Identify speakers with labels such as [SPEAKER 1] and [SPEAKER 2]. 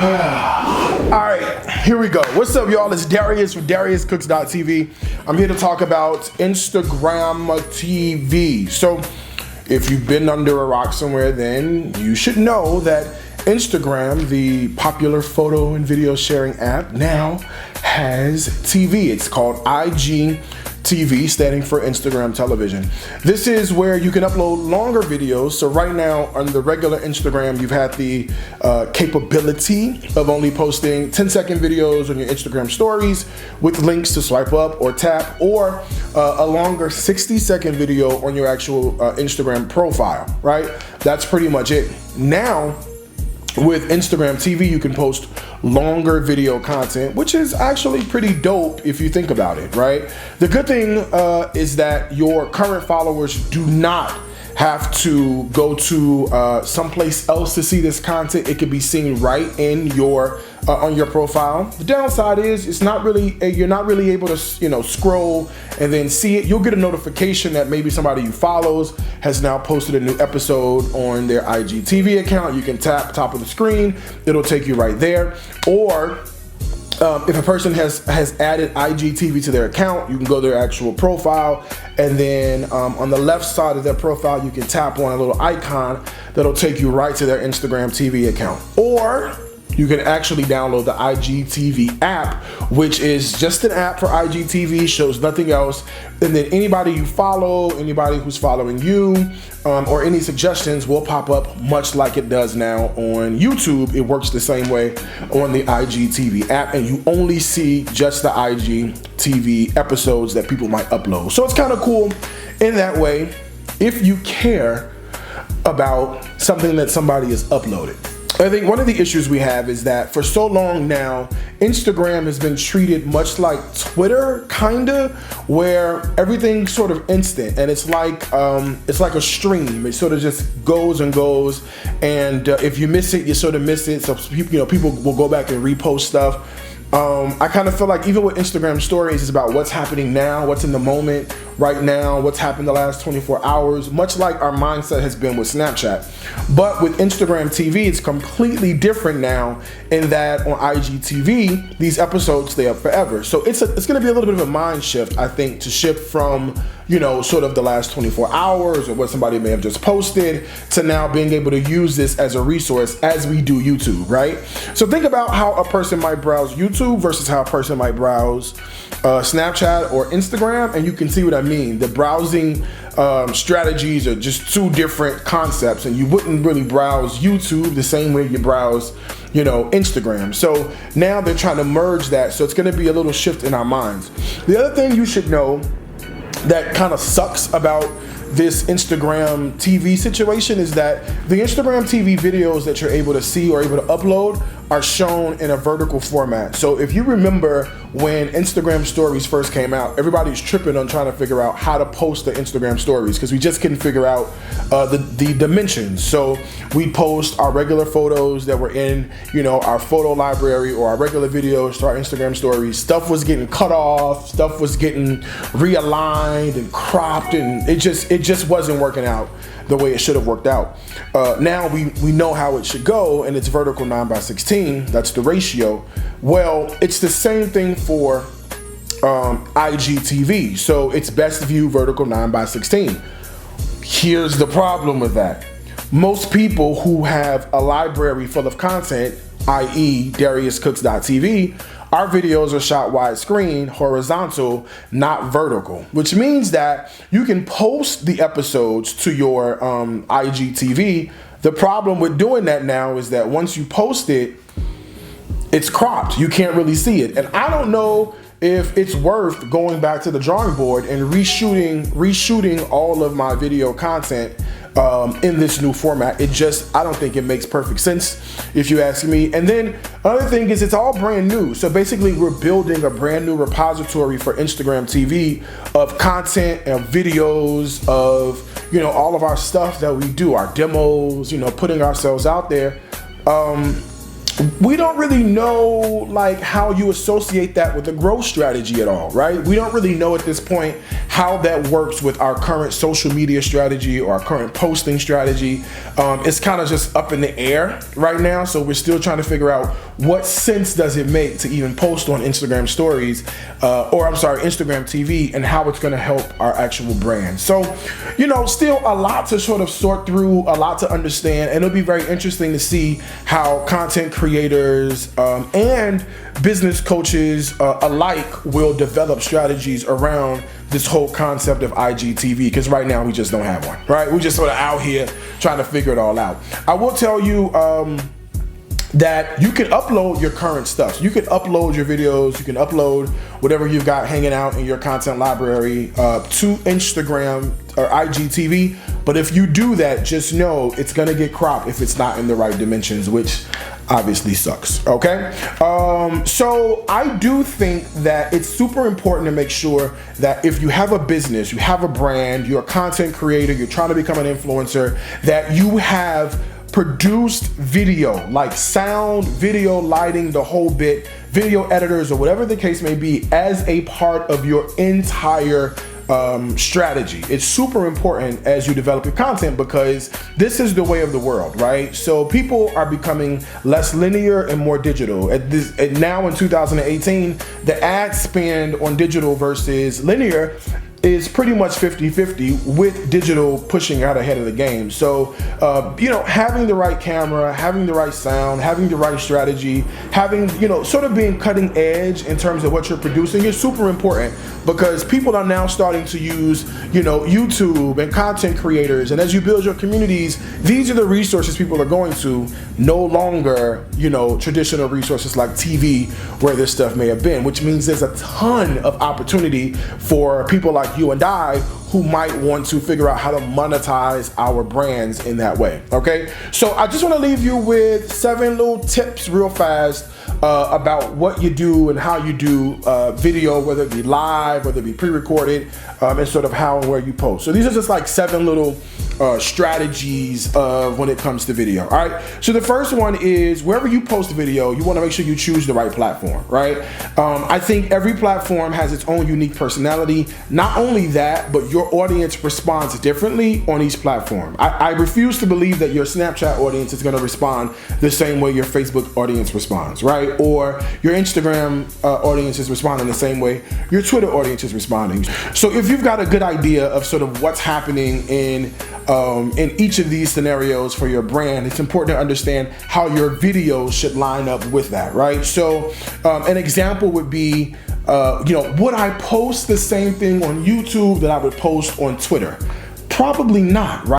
[SPEAKER 1] All right, here we go. What's up, y'all? It's Darius from DariusCooks.tv. I'm here to talk about Instagram TV. So, if you've been under a rock somewhere, then you should know that Instagram, the popular photo and video sharing app, now has TV. It's called IGTV, standing for Instagram television. This is where you can upload longer videos. So right now on the regular Instagram, you've had the capability of only posting 10-second videos on your Instagram stories with links to swipe up or tap, or a longer 60-second video on your actual Instagram profile, right? That's pretty much it. Now, with Instagram TV, you can post longer video content, which is actually pretty dope if you think about it, right? The good thing is that your current followers do not have to go to someplace else to see this content. It can be seen right in your on your profile. The downside is it's not really you're not really able to scroll and then see it. You'll get a notification that maybe somebody you follows has now posted a new episode on their IGTV account. You can tap top of the screen, it'll take you right there. Or if a person has added IGTV to their account, you can go to their actual profile, and then on the left side of their profile, you can tap on a little icon that'll take you right to their Instagram TV account. Or you can actually download the IGTV app, which is just an app for IGTV, shows nothing else. And then anybody you follow, anybody who's following you, or any suggestions will pop up much like it does now on YouTube. It works the same way on the IGTV app, and you only see just the IGTV episodes that people might upload. So it's kind of cool in that way if you care about something that somebody has uploaded. I think one of the issues we have is that for so long now, Instagram has been treated much like Twitter, kinda, where everything's sort of instant, and it's like a stream. It sort of just goes and goes, and if you miss it, you sort of miss it. So people will go back and repost stuff. I kind of feel like even with Instagram stories, it's about what's happening now, what's in the moment right now, what's happened the last 24 hours, much like our mindset has been with Snapchat. But with Instagram TV, it's completely different now in that on IGTV, these episodes stay up forever. So it's going to be a little bit of a mind shift, I think, to shift from, sort of the last 24 hours or what somebody may have just posted to now being able to use this as a resource as we do YouTube, right? So think about how a person might browse YouTube versus how a person might browse Snapchat or Instagram, and you can see what I mean. The browsing strategies are just two different concepts, and you wouldn't really browse YouTube the same way you browse Instagram. So now they're trying to merge that, so it's going to be a little shift in our minds. The other thing you should know that kind of sucks about this Instagram TV situation is that the Instagram TV videos that you're able to see or able to upload are shown in a vertical format. So if you remember when Instagram stories first came out, everybody's tripping on trying to figure out how to post the Instagram stories because we just couldn't figure out the dimensions. So we post our regular photos that were in our photo library or our regular videos to our Instagram stories. Stuff was getting cut off, stuff was getting realigned and cropped, and it just wasn't working out the way it should have worked out. Now we know how it should go, and it's vertical 9:16. That's the ratio. Well, it's the same thing for IGTV. So it's best view vertical 9:16. Here's the problem with that. Most people who have a library full of content, i.e. DariusCooks.tv, our videos are shot widescreen, horizontal, not vertical, which means that you can post the episodes to your IGTV. The problem with doing that now is that once you post it, it's cropped. You can't really see it. And I don't know if it's worth going back to the drawing board and reshooting all of my video content in this new format. I don't think it makes perfect sense if you ask me. And then another thing is it's all brand new. So basically we're building a brand new repository for Instagram TV of content and videos of, all of our stuff that we do, our demos, putting ourselves out there. we don't really know like how you associate that with a growth strategy at all, right? We don't really know at this point how that works with our current social media strategy or our current posting strategy. It's kind of just up in the air right now, so we're still trying to figure out what sense does it make to even post on Instagram stories, Instagram TV, and how it's going to help our actual brand. So, you know, still a lot to sort of sort through, a lot to understand, and it'll be very interesting to see how content creators and business coaches alike will develop strategies around this whole concept of IGTV, because right now we just don't have one, right? We're just sort of out here trying to figure it all out. I will tell you that you can upload your current stuff. So you can upload your videos, you can upload whatever you've got hanging out in your content library to Instagram or IGTV. But if you do that, just know it's gonna get cropped if it's not in the right dimensions, which obviously sucks, okay? So I do think that it's super important to make sure that if you have a business, you have a brand, you're a content creator, you're trying to become an influencer, that you have produced video, like sound, video, lighting, the whole bit, video editors or whatever the case may be, as a part of your entire strategy. It's super important as you develop your content, because this is the way of the world, right? So people are becoming less linear and more digital. And now in 2018, the ad spend on digital versus linear is pretty much 50-50, with digital pushing out ahead of the game. So, you know, having the right camera, having the right sound, having the right strategy, having, you know, sort of being cutting edge in terms of what you're producing is super important, because people are now starting to use, you know, YouTube and content creators. And as you build your communities, these are the resources people are going to, no longer, you know, traditional resources like TV, where this stuff may have been, which means there's a ton of opportunity for people like you and I who might want to figure out how to monetize our brands in that way, okay? So I just want to leave you with 7 little tips real fast about what you do and how you do video, whether it be live, whether it be pre-recorded, and sort of how and where you post. So these are just like 7 little strategies when it comes to video. All right, so the first one is, wherever you post a video, you want to make sure you choose the right platform, right? I think every platform has its own unique personality. Not only that, but your audience responds differently on each platform. I refuse to believe that your Snapchat audience is going to respond the same way your Facebook audience responds, right? Or your Instagram audience is responding the same way your Twitter audience is responding. So if you've got a good idea of sort of what's happening in each of these scenarios for your brand, it's important to understand how your videos should line up with that, right? So an example would be, you know, would I post the same thing on YouTube that I would post on Twitter? Probably not, right?